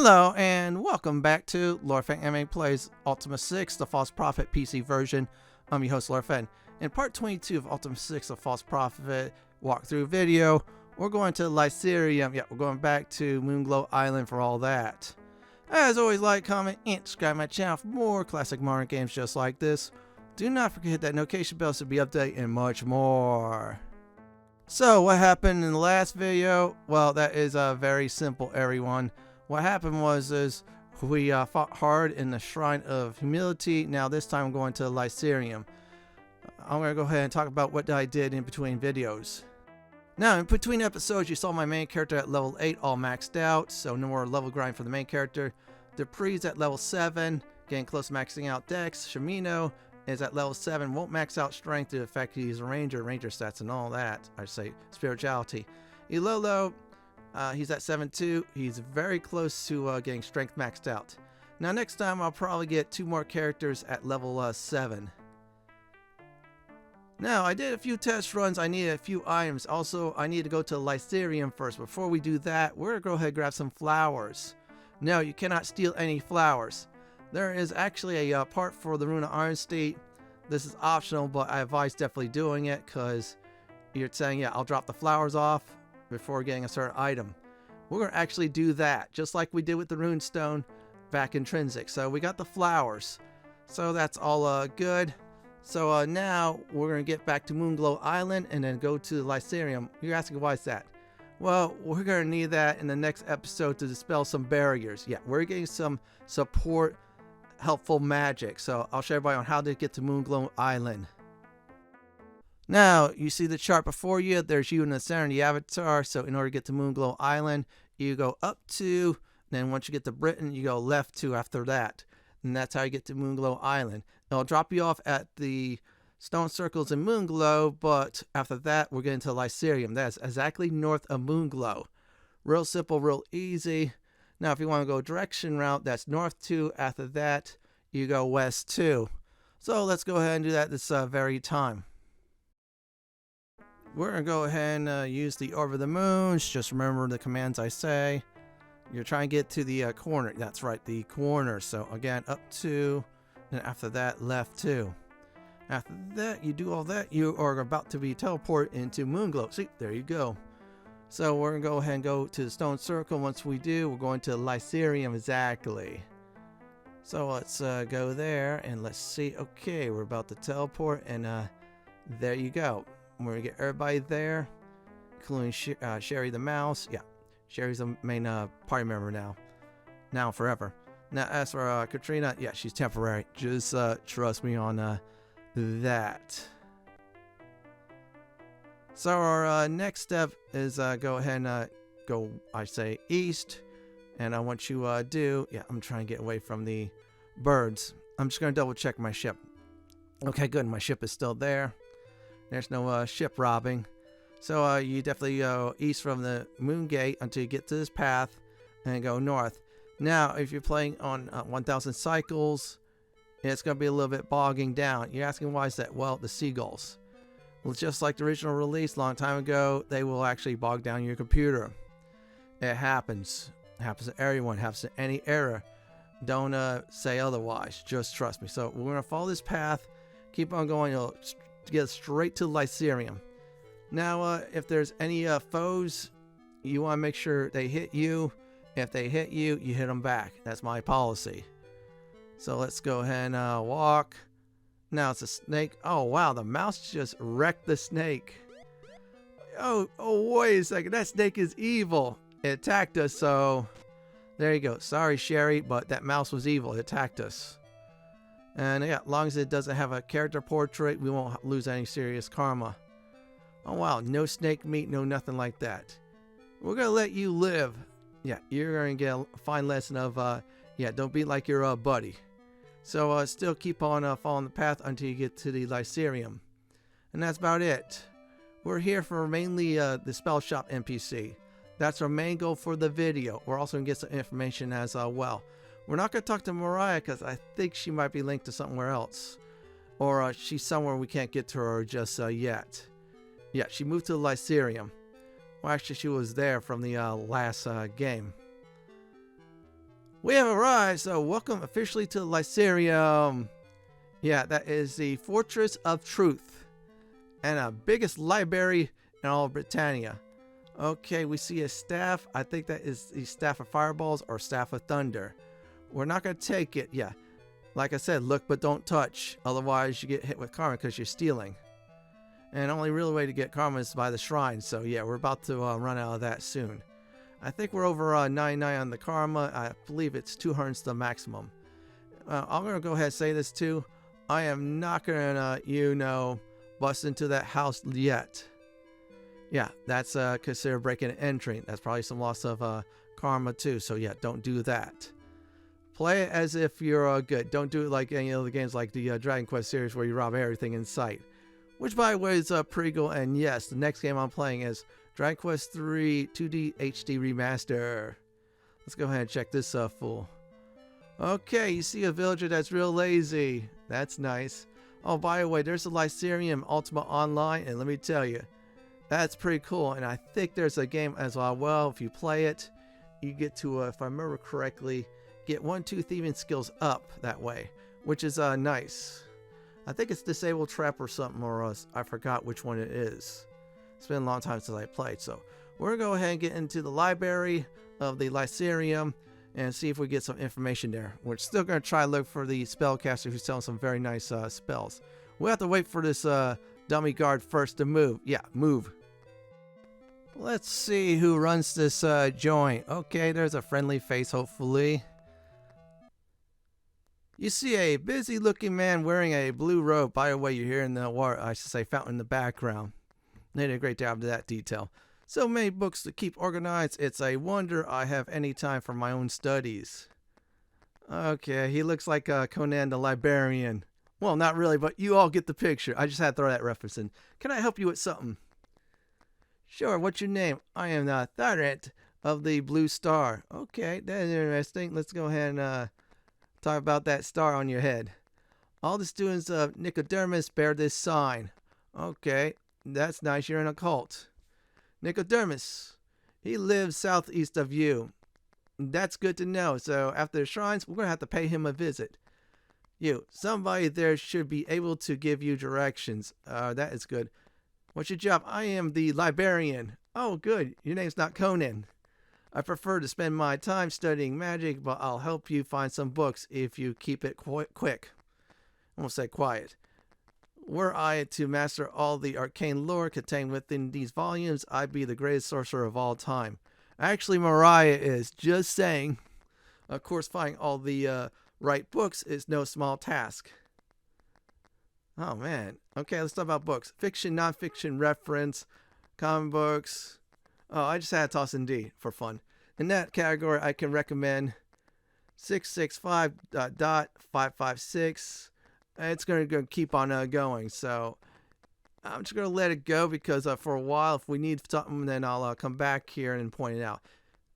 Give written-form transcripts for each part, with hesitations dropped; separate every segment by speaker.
Speaker 1: Hello and welcome back to Lorfen Anime Plays Ultima 6, the False Prophet PC version. I'm your host Lorfen. In part 22 of Ultima 6, the False Prophet walkthrough video, we're going to Lycarium. Yeah, we're going back to Moonglow Island for all that. As always, like, comment, and subscribe to my channel for more classic modern games just like this. Do not forget to hit that notification bell to be updated and much more. So, what happened in the last video? Well, that is very simple, everyone. What happened was we fought hard in the Shrine of Humility. Now this time I'm going to Lycarium. I'm going to go ahead and talk about what I did in between videos. Now in between episodes you saw my main character at level 8 all maxed out. So no more level grind for the main character. Dupree's at level 7, getting close to maxing out Dex. Shamino is at level 7, won't max out strength to affect he's a ranger stats and all that. I say spirituality. Ilolo, he's at 7-2. He's very close to getting strength maxed out. Now next time I'll probably get 2 more characters at level 7. Now I did a few test runs. I needed a few items. Also I need to go to Lycarium first. Before we do that, we're going to go ahead and grab some flowers. No, you cannot steal any flowers. There is actually a part for the Rune of Iron State. This is optional, but I advise definitely doing it because you're saying, yeah, I'll drop the flowers off before getting a certain item. We're going to actually do that, just like we did with the runestone back intrinsic. So we got the flowers. So that's all good. So now we're going to get back to Moonglow Island and then go to Lycarium. You're asking why is that? Well, we're going to need that in the next episode to dispel some barriers. Yeah, we're getting some support, helpful magic. So I'll show everybody on how to get to Moonglow Island. Now, you see the chart before you. There's you in the center of the avatar. So in order to get to Moonglow Island, you go up 2. Then once you get to Britain, you go left 2 after that. And that's how you get to Moonglow Island. It'll drop you off at the stone circles in Moonglow. But after that, we're getting to Lycarium. That's exactly north of Moonglow. Real simple, real easy. Now, if you want to go direction route, that's north 2. After that, you go west 2. So let's go ahead and do that this very time. We're going to go ahead and use the Orb of the Moons. Just remember the commands I say. You're trying to get to the corner. That's right, the corner. So again, up 2. Then after that, left 2. After that, you do all that. You are about to be teleported into Moonglow. See, there you go. So we're going to go ahead and go to the stone circle. Once we do, we're going to Lycarium exactly. So let's go there and let's see. Okay, we're about to teleport and there you go. We're going to get everybody there, including Sherry the mouse. Yeah, Sherry's the main party member now. Now forever. Now as for Katrina, yeah, she's temporary. Just trust me on that. So our next step is go ahead and go, I say, east. And I want you yeah, I'm trying to get away from the birds. I'm just going to double check my ship. Okay, good. My ship is still there. There's no ship robbing. So you definitely go east from the moon gate until you get to this path and go north. Now, if you're playing on 1000 cycles, it's going to be a little bit bogging down. You're asking why is that? Well, the seagulls. Well, just like the original release a long time ago, they will actually bog down your computer. It happens. It happens to everyone. It happens to any era. Don't say otherwise. Just trust me. So we're going to follow this path. Keep on going. You'll get straight to Lycarium. Now, if there's any foes, you want to make sure they hit you. If they hit you, you hit them back. That's my policy. So let's go ahead and walk. Now it's a snake. Oh, wow. The mouse just wrecked the snake. Oh, wait a second. That snake is evil. It attacked us, so there you go. Sorry, Sherry, but that mouse was evil. It attacked us. And yeah, as long as it doesn't have a character portrait, we won't lose any serious karma. Oh, wow. No snake meat, no nothing like that. We're going to let you live. Yeah, you're going to get a fine lesson of, yeah, don't be like your buddy. So still keep on following the path until you get to the Lycarium. And that's about it. We're here for mainly the Spell Shop NPC. That's our main goal for the video. We're also going to get some information as well. We're not going to talk to Mariah because I think she might be linked to somewhere else. Or she's somewhere we can't get to her just yet. Yeah, she moved to Lycarium. Well, actually, she was there from the last game. We have arrived, so welcome officially to Lycarium. Yeah, that is the Fortress of Truth and the biggest library in all of Britannia. Okay, we see a staff. I think that is the Staff of Fireballs or Staff of Thunder. We're not going to take it. Yeah, like I said, look but don't touch. Otherwise, you get hit with karma because you're stealing. And the only real way to get karma is by the shrine. So yeah, we're about to run out of that soon. I think we're over 99 on the karma. I believe it's 200's the maximum. I'm going to go ahead and say this too. I am not going to, bust into that house yet. Yeah, that's considered breaking and entering. That's probably some loss of karma too. So yeah, don't do that. Play it as if you're good. Don't do it like any other games like the Dragon Quest series where you rob everything in sight. Which, by the way, is pretty cool. And yes, the next game I'm playing is Dragon Quest 3 2D HD Remaster. Let's go ahead and check this fool. Okay, you see a villager that's real lazy. That's nice. Oh, by the way, there's a Lycarium Ultima Online, and let me tell you, that's pretty cool. And I think there's a game as well. Well, if you play it, you get to, if I remember correctly, get 1-2 thieving skills up that way, which is nice. I think it's Disable Trap or something, or I forgot which one it is. It's been a long time since I played, so we're going to go ahead and get into the library of the Lycarium and see if we get some information there. We're still going to try to look for the spellcaster who's selling some very nice spells. We'll have to wait for this dummy guard first to move. Yeah, move. Let's see who runs this joint. Okay, there's a friendly face, hopefully. You see a busy looking man wearing a blue robe. By the way, you're hearing the water, I should say, fountain in the background. They did a great job of that detail. So many books to keep organized. It's a wonder I have any time for my own studies. Okay, he looks like Conan the Librarian. Well, not really, but you all get the picture. I just had to throw that reference in. Can I help you with something? Sure, what's your name? I am Thariand of the Blue Star. Okay, that's interesting. Let's go ahead and talk about that star on your head. All the students of Nicodemus bear this sign. Okay, that's nice. You're in a cult. Nicodemus, he lives southeast of you. That's good to know. So after the shrines, we're going to have to pay him a visit. Somebody there should be able to give you directions. That is good. What's your job? I am the Librarian. Oh, good. Your name's not Conan. I prefer to spend my time studying magic, but I'll help you find some books if you keep it quick. I won't say quiet. Were I to master all the arcane lore contained within these volumes, I'd be the greatest sorcerer of all time. Actually, Mariah is. Just saying. Of course, finding all the right books is no small task. Oh, man. Okay, let's talk about books. Fiction, non-fiction, reference, comic books. Oh, I just had to toss in D for fun. In that category, I can recommend 665.556. It's going to keep on going, so I'm just going to let it go because for a while, if we need something, then I'll come back here and point it out.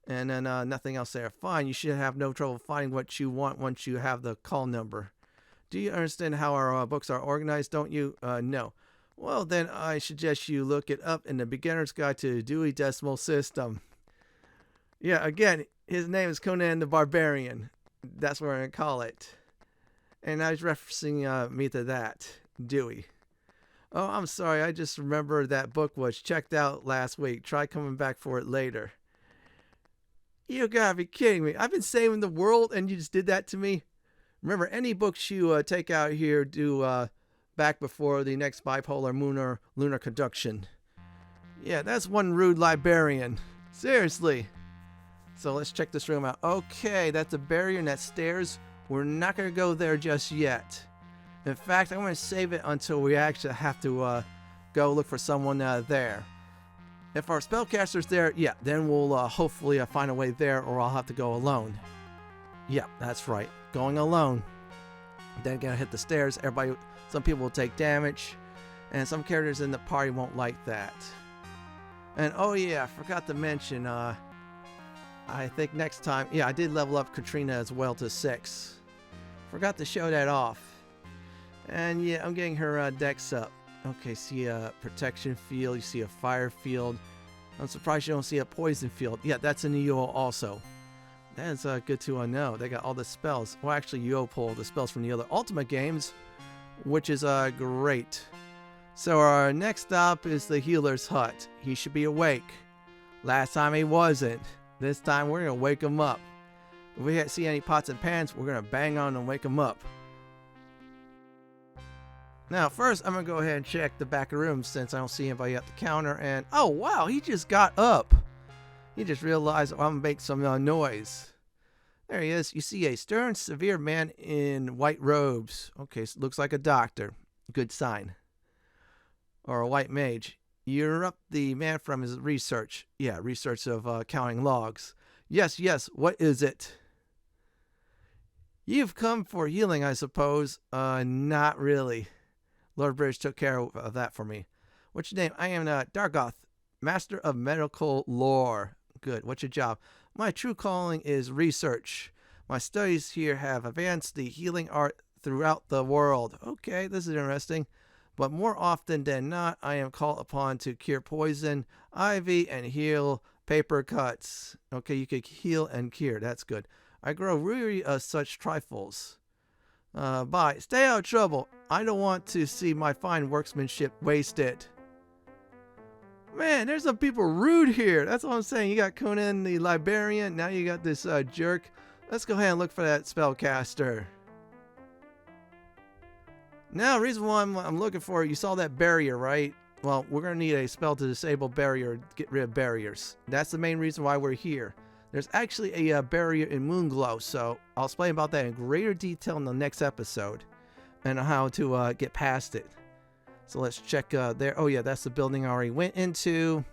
Speaker 1: And then nothing else there. Fine, you should have no trouble finding what you want once you have the call number. Do you understand how our books are organized, don't you? No. Well, then I suggest you look it up in the Beginner's Guide to the Dewey Decimal System. Yeah, again, his name is Conan the Barbarian. That's what we're going to call it. And I was referencing me to that, Dewey. Oh, I'm sorry, I just remembered that book was checked out last week. Try coming back for it later. You gotta be kidding me. I've been saving the world and you just did that to me? Remember, any books you take out here do back before the next bipolar lunar conjunction. Yeah, that's one rude librarian. Seriously. So let's check this room out. Okay, that's a barrier and that's stairs. We're not going to go there just yet. In fact, I'm going to save it until we actually have to go look for someone there. If our spellcaster's there, yeah, then we'll hopefully find a way there, or I'll have to go alone. Yeah, that's right. Going alone. Then gonna hit the stairs. Some people will take damage, and some characters in the party won't like that. And oh yeah, I forgot to mention, I think next time, yeah, I did level up Katrina as well to 6. Forgot to show that off. And yeah, I'm getting her dex up. Okay, see a protection field, you see a fire field. I'm surprised you don't see a poison field. Yeah, that's in the UO also. That is good to know. They got all the spells. Well, actually, you pull the spells from the other Ultima games, which is great. So our next stop is the healer's hut. He should be awake. Last time he wasn't. This time we're going to wake him up. If we see any pots and pans, we're going to bang on and wake him up. Now, first, I'm going to go ahead and check the back room since I don't see anybody at the counter. And, oh, wow, he just got up. He just realized, I'm going to make some noise. There he is. You see a stern, severe man in white robes. Okay, so looks like a doctor. Good sign. Or a white mage. You interrupt the man from his research. Yeah, research of counting logs. Yes, what is it? You've come for healing, I suppose. Not really. Lord Bridge took care of that for me. What's your name? I am Dargoth, Master of Medical Lore. Good. What's your job? My true calling is research. My studies here have advanced the healing art throughout the world. Okay, this is interesting. But more often than not, I am called upon to cure poison, ivy, and heal paper cuts. Okay, you could heal and cure. That's good. I grow weary of such trifles. Bye. Stay out of trouble. I don't want to see my fine workmanship wasted. Man, there's some people rude here. That's what I'm saying. You got Conan the Librarian. Now you got this jerk. Let's go ahead and look for that spellcaster. Now, the reason why I'm looking for it, you saw that barrier, right? Well, we're going to need a spell to disable barrier, get rid of barriers. That's the main reason why we're here. There's actually a barrier in Moonglow, so I'll explain about that in greater detail in the next episode and how to get past it. So let's check there. Oh, yeah, that's the building I already went into.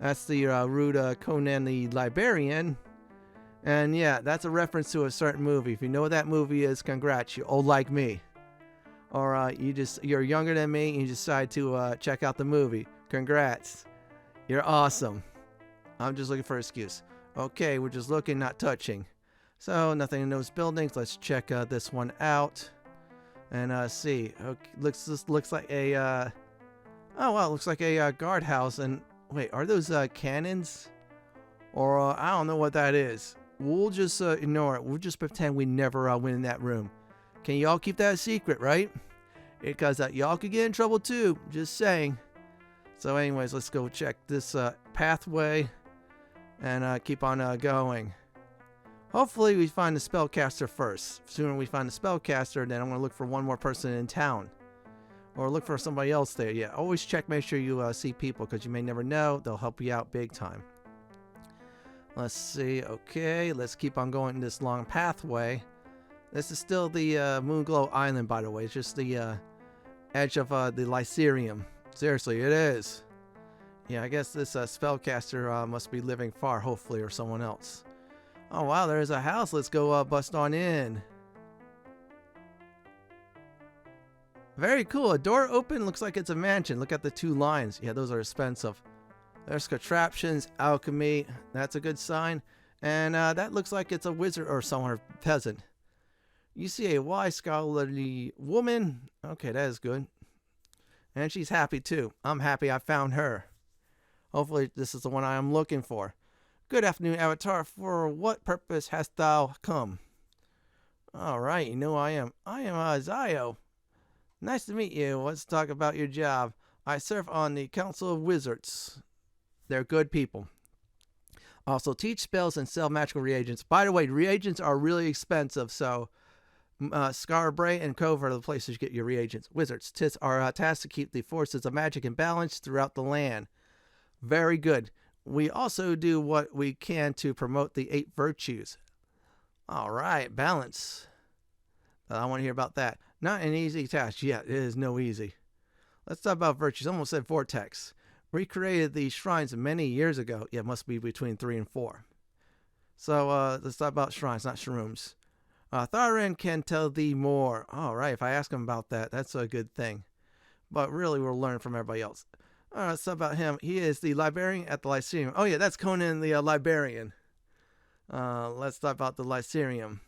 Speaker 1: That's the rude Conan the Librarian. And yeah, that's a reference to a certain movie. If you know what that movie is, congrats, you're old like me. Or you're younger than me and you decide to check out the movie. Congrats. You're awesome. I'm just looking for an excuse. Okay, we're just looking, not touching. So, nothing in those buildings. Let's check this one out. And see. Okay, looks like a... oh, wow, looks like a guardhouse. And, wait, are those cannons? Or, I don't know what that is. We'll just ignore it. We'll just pretend we never went in that room. Can y'all keep that a secret, right? Because y'all could get in trouble too. Just saying. So anyways, let's go check this pathway and keep on going. Hopefully we find the spellcaster first. Sooner we find the spellcaster, then I'm going to look for one more person in town. Or look for somebody else there. Yeah, always check, make sure you see people because you may never know. They'll help you out big time. Let's see. Okay, let's keep on going this long pathway. This is still the Moonglow Island, by the way. It's just the edge of the Lycaeum. Seriously, it is. Yeah, I guess this spellcaster must be living far, hopefully, or someone else. Oh, wow, there's a house. Let's go bust on in. Very cool. A door open. Looks like it's a mansion. Look at the two lines. Yeah, those are expensive. There's contraptions, alchemy. That's a good sign. And that looks like it's a wizard or someone, or peasant. You see a wise, scholarly woman. Okay, that is good. And she's happy too. I'm happy I found her. Hopefully this is the one I am looking for. Good afternoon, Avatar. For what purpose hast thou come? Alright, you know who I am. I am Xiao. Nice to meet you. Let's talk about your job. I serve on the Council of Wizards. They're good people. Also teach spells and sell magical reagents. By the way, reagents are really expensive, so Scarbray and Cove are the places you get your reagents. Wizards are tasked to keep the forces of magic in balance throughout the land. Very good. We also do what we can to promote the 8 virtues. All right, balance. I want to hear about that. Not an easy task. Yeah, it is no easy. Let's talk about virtues. Almost said vortex. We created these shrines many years ago. Yeah, it must be between 3 and 4. So let's talk about shrines, not shrooms. Thariand can tell thee more. All right, if I ask him about that, that's a good thing. But really, we'll learn from everybody else. All right, let's talk about him. He is the Librarian at the Lyceum. Oh, yeah, that's Conan the Librarian. Let's talk about the Lyceum.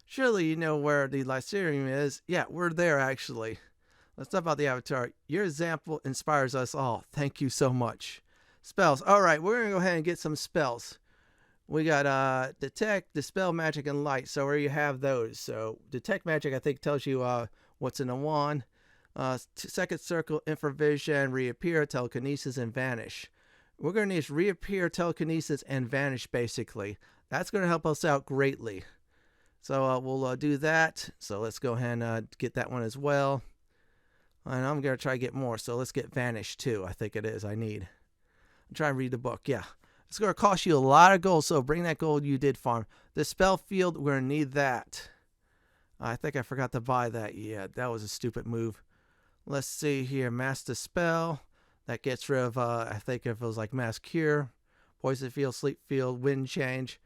Speaker 1: Surely you know where the Lyceum is. Yeah, we're there, actually. Let's talk about the Avatar. Your example inspires us all. Thank you so much. Spells. All right, we're going to go ahead and get some spells. We got detect, dispel magic, and light. So where you have those. So detect magic, I think, tells you what's in the wand. Second circle, infravision, reappear, telekinesis, and vanish. We're going to need reappear, telekinesis, and vanish, basically. That's going to help us out greatly. So we'll do that. So let's go ahead and get that one as well. And I'm going to try to get more. So let's get vanish, too. I think it is. I need. I'm trying to read the book. Yeah. It's going to cost you a lot of gold. So bring that gold you did farm. The spell field, we're going to need that. I think I forgot to buy that. Yeah, that was a stupid move. Let's see here. Master spell. That gets rid of, I think if it was like mass cure. Poison field, sleep field, wind change.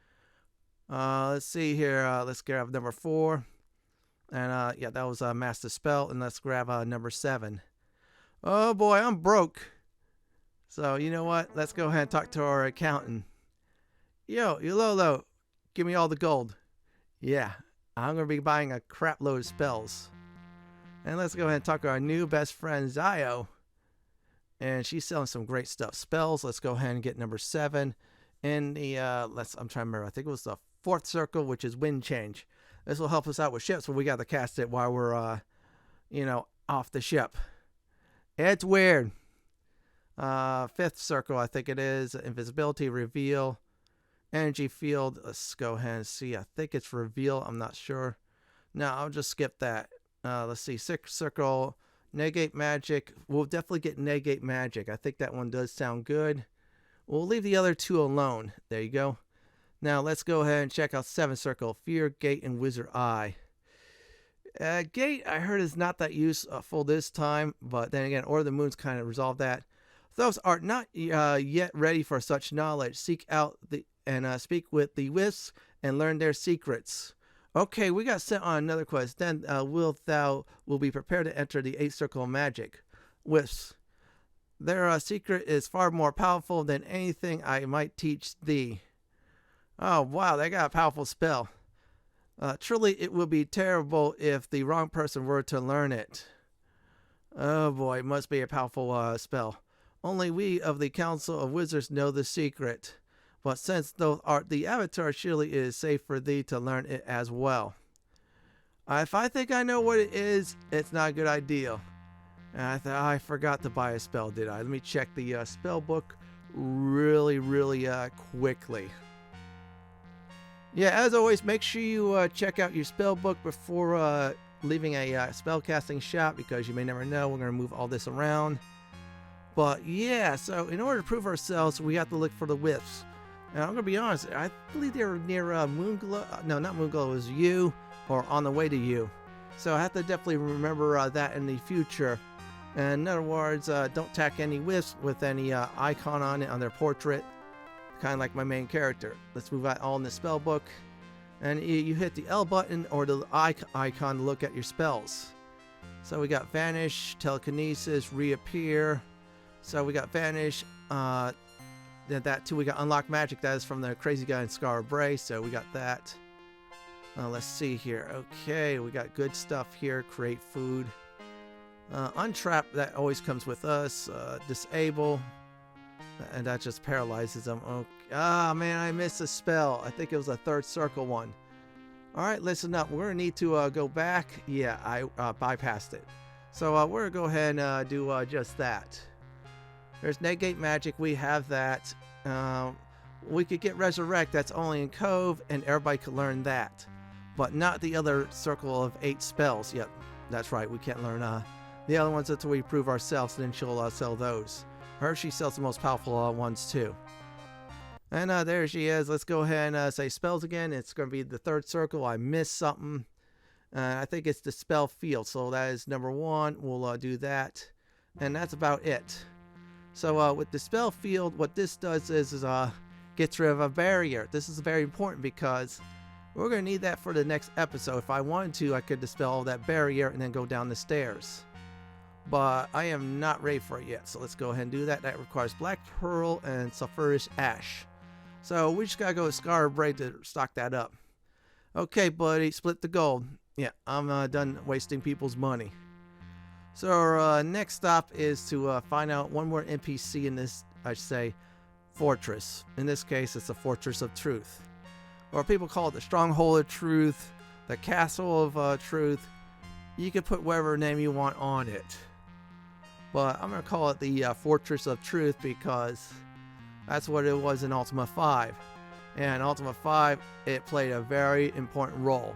Speaker 1: Let's see here. Let's grab number 4. And yeah, that was a master spell. And let's grab number 7. Oh boy, I'm broke. So you know what? Let's go ahead and talk to our accountant. Yo, Yololo, give me all the gold. Yeah, I'm going to be buying a crap load of spells. And let's go ahead and talk to our new best friend, Xiao. And she's selling some great stuff. Spells, let's go ahead and get number 7. In the, I'm trying to remember, I think it was the 4th circle, which is wind change. This will help us out with ships, but we got to cast it while we're, off the ship. It's weird. 5th circle, I think it is. Invisibility, reveal. Energy field, let's go ahead and see. I think it's reveal, I'm not sure. No, I'll just skip that. Let's see, 6th circle, negate magic. We'll definitely get negate magic. I think that one does sound good. We'll leave the other 2 alone. There you go. Now let's go ahead and check out 7th circle, fear, gate, and wizard eye. Gate, I heard, is not that useful this time, but then again, Order of the Moon's kind of resolved that. Those are not yet ready for such knowledge. Seek out and speak with the wisps and learn their secrets. Okay, we got sent on another quest. Then will be prepared to enter the 8th circle of magic. Wisps. Their secret is far more powerful than anything I might teach thee. Oh, wow, they got a powerful spell. Truly, it would be terrible if the wrong person were to learn it. Oh boy, it must be a powerful spell. Only we of the Council of Wizards know the secret. But since thou art the avatar, surely it is safe for thee to learn it as well. If I think I know what it is, it's not a good idea. And I forgot to buy a spell, did I? Let me check the spell book really quickly. Yeah, as always, make sure you check out your spell book before leaving a spellcasting shop, because you may never know. We're going to move all this around. But yeah, so in order to prove ourselves, we have to look for the wisps. And I'm going to be honest, I believe they were near Moonglow. No, not Moonglow, it was you, or on the way to you. So I have to definitely remember that in the future. And in other words, don't tack any wisps with any icon on it on their portrait. Kind of like my main character. Let's move that all in the spell book. And you hit the L button or the icon to look at your spells. So we got Vanish, Telekinesis, Reappear. So we got Vanish. That too, we got Unlock Magic. That is from the crazy guy in Scar of Bray. So we got that. Let's see here. Okay, we got good stuff here. Create food. Untrap, that always comes with us. Disable. And that just paralyzes them. Okay. Ah, man, I missed a spell. I think it was a 3rd circle one. Alright, listen up. We're going to need to go back. Yeah, I bypassed it. So we're going to go ahead and do just that. There's negate magic. We have that. We could get resurrect. That's only in Cove, and everybody could learn that. But not the other circle of 8 spells. Yep, that's right. We can't learn the other ones until we prove ourselves, and then she'll sell those. Her, she sells the most powerful ones too. And there she is. Let's go ahead and say spells again. It's going to be the 3rd circle. I missed something. I think it's the spell field. So that is number 1. We'll do that. And that's about it. So with the spell field, what this does is gets rid of a barrier. This is very important because we're going to need that for the next episode. If I wanted to, I could dispel all that barrier and then go down the stairs. But I am not ready for it yet. So let's go ahead and do that. That requires Black Pearl and Sulfurish Ash. So we just got to go with Scar of Bray to stock that up. Okay, buddy. Split the gold. Yeah, I'm done wasting people's money. So our next stop is to find out one more NPC in this, I should say, fortress. In this case, it's the Fortress of Truth. Or people call it the Stronghold of Truth, the Castle of Truth. You can put whatever name you want on it. But I'm going to call it the Fortress of Truth because that's what it was in Ultima 5. And Ultima 5, it played a very important role.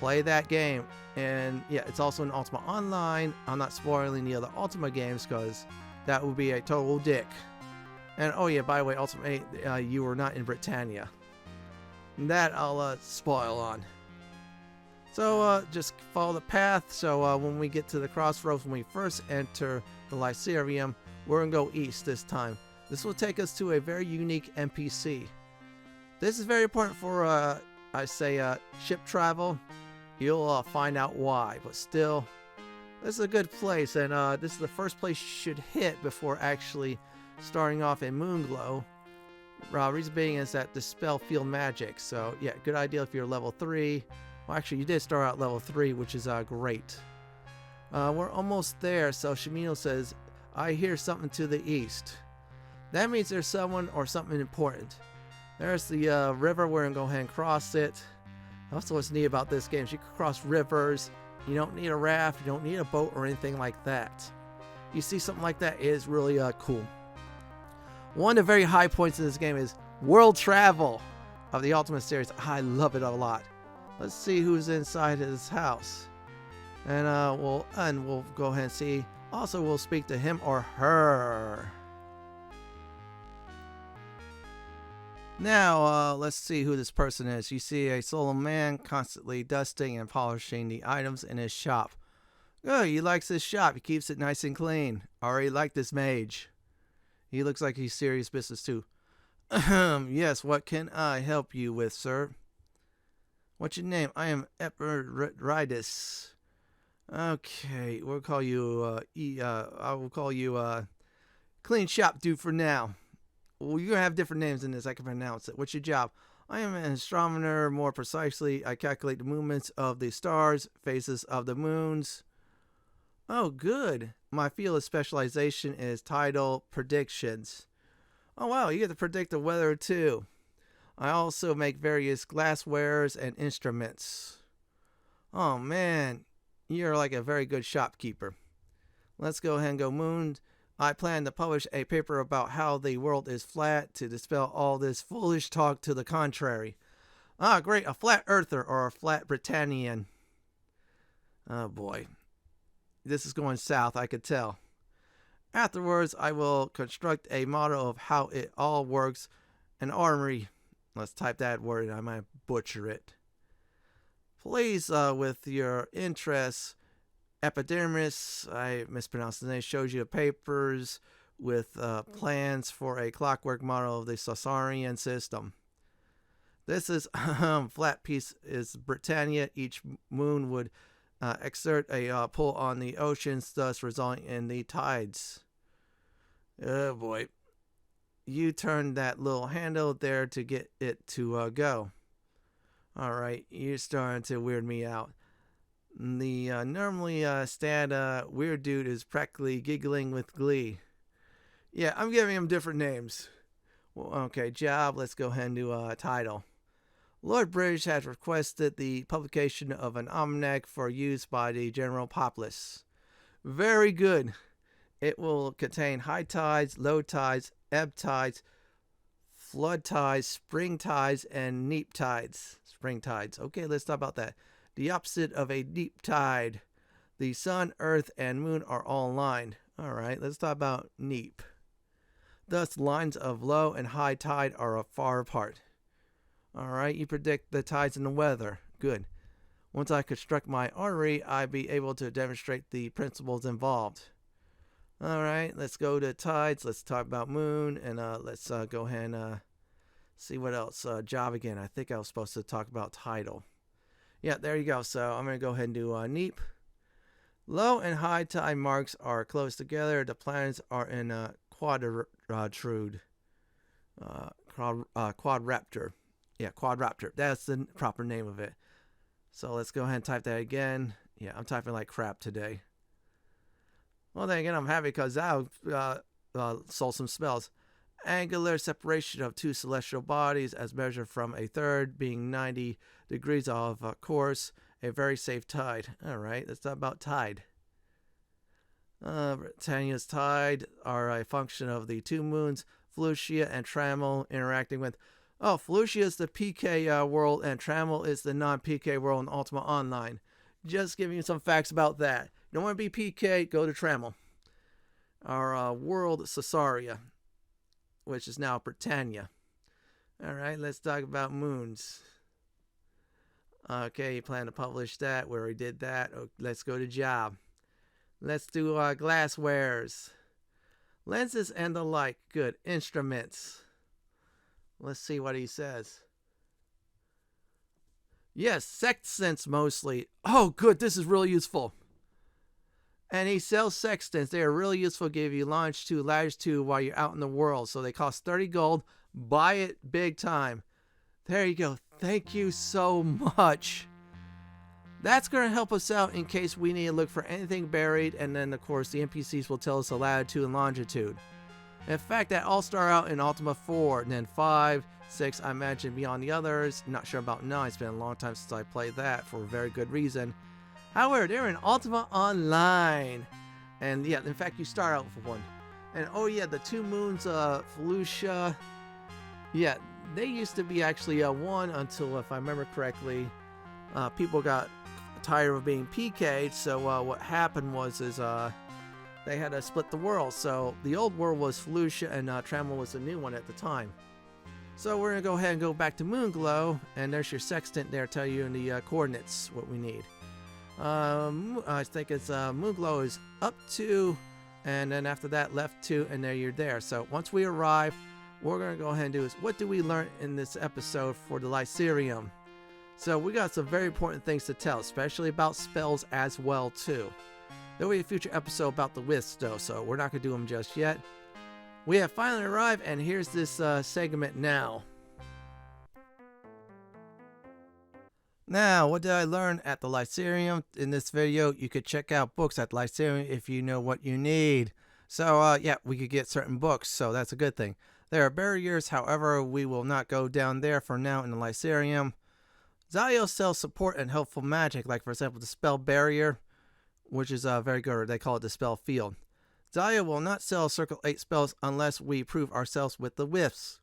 Speaker 1: Play that game. And yeah, it's also in Ultima Online. I'm not spoiling the other Ultima games because that would be a total dick. And oh yeah, by the way, Ultima 8, you were not in Britannia. That I'll spoil on. So just follow the path. So when we get to the crossroads, when we first enter the Lyceum, we're going to go east this time. This will take us to a very unique NPC. This is very important for, I say, ship travel. You'll find out why, but still, this is a good place, and this is the first place you should hit before actually starting off in Moonglow. Reason being is that dispel field magic, so yeah, good idea if you're level 3. Well, actually, you did start out level 3, which is great. We're almost there, so Shimino says, I hear something to the east. That means there's someone or something important. There's the river. We're going to go ahead and cross it. That's what's neat about this game. You can cross rivers. You don't need a raft. You don't need a boat or anything like that. You see something like that is really cool. One of the very high points in this game is world travel of the Ultima series. I love it a lot. Let's see who's inside his house. And we'll go ahead and see. Also, we'll speak to him or her. Now, let's see who this person is. You see a solemn man constantly dusting and polishing the items in his shop. Oh, he likes his shop. He keeps it nice and clean. Already like this mage. He looks like he's serious business too. Yes, what can I help you with, sir? What's your name? I am Ephemerides. Okay, we'll call you, I will call you, Clean Shop Dude for now. Well, you're going to have different names in this. I can pronounce it. What's your job? I am an astronomer. More precisely, I calculate the movements of the stars, phases of the moons. Oh, good. My field of specialization is tidal predictions. Oh, wow. You get to predict the weather, too. I also make various glasswares and instruments. Oh, man. You're like a very good shopkeeper. Let's go ahead and go moon. I plan to publish a paper about how the world is flat to dispel all this foolish talk to the contrary. Ah, great. A flat earther or a flat Britannian. Oh, boy. This is going south, I could tell. Afterwards, I will construct a model of how it all works. An armory. Let's type that word. I might butcher it. Please, with your interests, Epidermis, I mispronounced the name, shows you papers with plans for a clockwork model of the Thariand system. This is flat piece is Britannia. Each moon would exert a pull on the oceans, thus resulting in the tides. Oh boy. You turn that little handle there to get it to go. Alright, you're starting to weird me out. The normally weird dude is practically giggling with glee. Yeah, I'm giving him different names. Well, okay, job. Let's go ahead and do a title. Lord British has requested the publication of an almanac for use by the general populace. Very good. It will contain high tides, low tides, ebb tides, flood tides, spring tides, and neap tides. Spring tides. Okay, let's talk about that. The opposite of a deep tide. The sun, earth, and moon are all aligned. Alright, let's talk about neap. Thus, lines of low and high tide are far apart. Alright, you predict the tides and the weather. Good. Once I construct my artery, I'll be able to demonstrate the principles involved. Alright, let's go to tides. Let's talk about moon. And let's go ahead and see what else. Job again. I think I was supposed to talk about tidal. Yeah, there you go. So I'm going to go ahead and do neap. Low and high tide marks are close together. The planets are in quadratude. Quadraptor. Yeah, quadraptor. That's the proper name of it. So let's go ahead and type that again. Yeah, I'm typing like crap today. Well, then again, I'm happy because I sold some spells. Angular separation of two celestial bodies as measured from a third being 90 degrees of course. A very safe tide. Alright, let's talk about tide. Britannia's tide are a function of the two moons, Felucia and Trammel, interacting with... Oh, Felucia is the PK world, and Trammel is the non-PK world in Ultima Online. Just giving you some facts about that. You don't want to be PK, go to Trammel. Our world, Caesarea, which is now Britannia. Alright, let's talk about moons. Okay, you plan to publish that. We already did that. Oh, let's go to job. Let's do glasswares. Lenses and the like. Good. Instruments. Let's see what he says. Yes, sextants mostly. Oh, good. This is really useful. And he sells sextants. They are really useful. Give you longitude, latitude while you're out in the world. So they cost 30 gold. Buy it big time. There you go. Thank you so much. That's going to help us out in case we need to look for anything buried. And then, of course, the NPCs will tell us the latitude and longitude. In fact, that all start out in Ultima 4. And then 5, 6, I imagine beyond the others. Not sure about 9. It's been a long time since I played that for a very good reason. However, they're in Ultima Online. And yeah, in fact, you start out with one. And oh yeah, the two moons, Felucia. Yeah, they used to be actually one until, if I remember correctly, people got tired of being PK'd. So what happened was they had to split the world. So the old world was Felucia and Trammel was the new one at the time. So we're going to go ahead and go back to Moonglow. And there's your sextant there, tell you in the coordinates what we need. I think it's Moonglow is up 2, and then after that left 2, and there you're there. So once we arrive, what we're going to go ahead and do is, what do we learn in this episode for the Lycarium? So we got some very important things to tell, especially about spells as well too. There will be a future episode about the wisps though, so we're not going to do them just yet. We have finally arrived, and here's this segment now. Now, what did I learn at the Lycarium? In this video, you could check out books at Lycarium if you know what you need. So, yeah, we could get certain books, so that's a good thing. There are barriers, however, we will not go down there for now in the Lycarium. Xiao sells support and helpful magic, like, for example, the spell barrier, which is very good. They call it the spell field. Xiao will not sell Circle 8 spells unless we prove ourselves with the wisps.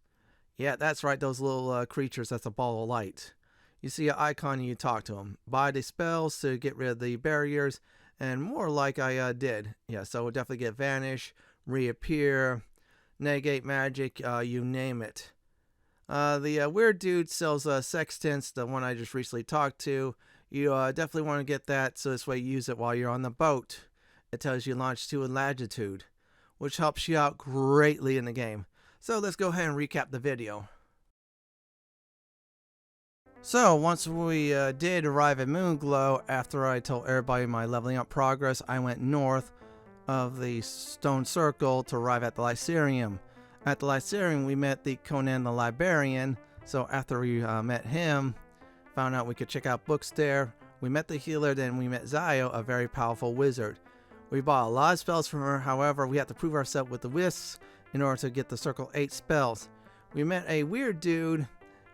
Speaker 1: Yeah, that's right, those little creatures, that's a ball of light. You see an icon and you talk to them. Buy the spells to get rid of the barriers, and more like I did. Yeah, so we'll definitely get Vanish, Reappear, Negate Magic, you name it. The weird dude sells Sextants, the one I just recently talked to. You definitely want to get that, so this way you use it while you're on the boat. It tells you longitude and latitude, which helps you out greatly in the game. So let's go ahead and recap the video. So, once we did arrive at Moonglow, after I told everybody my leveling up progress, I went north of the stone circle to arrive at the Lycarium. At the Lycarium, we met the Conan the Librarian, so after we met him, found out we could check out books there. We met the healer, then we met Xiao, a very powerful wizard. We bought a lot of spells from her, however, we had to prove ourselves with the wisps in order to get the Circle 8 spells. We met a weird dude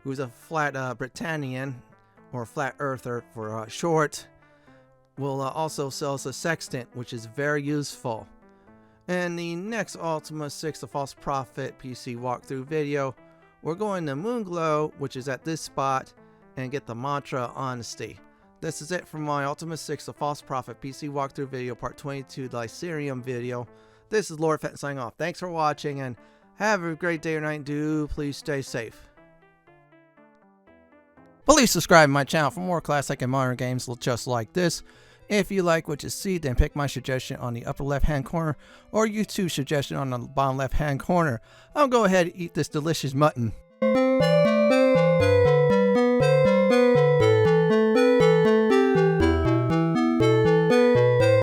Speaker 1: who's a flat Britannian, or flat earther for short. Will also sell us a sextant, which is very useful. In the next Ultima 6 The False Prophet PC walkthrough video, we're going to Moonglow, which is at this spot, and get the mantra Honesty. This is it from my Ultima 6 The False Prophet PC walkthrough video, part 22, the Lycarium video. This is Lord Fenton signing off. Thanks for watching, and have a great day or night. Do please stay safe. Please subscribe to my channel for more classic and modern games just like this. If you like what you see, then pick my suggestion on the upper left hand corner or YouTube's suggestion on the bottom left hand corner. I'll go ahead and eat this delicious mutton.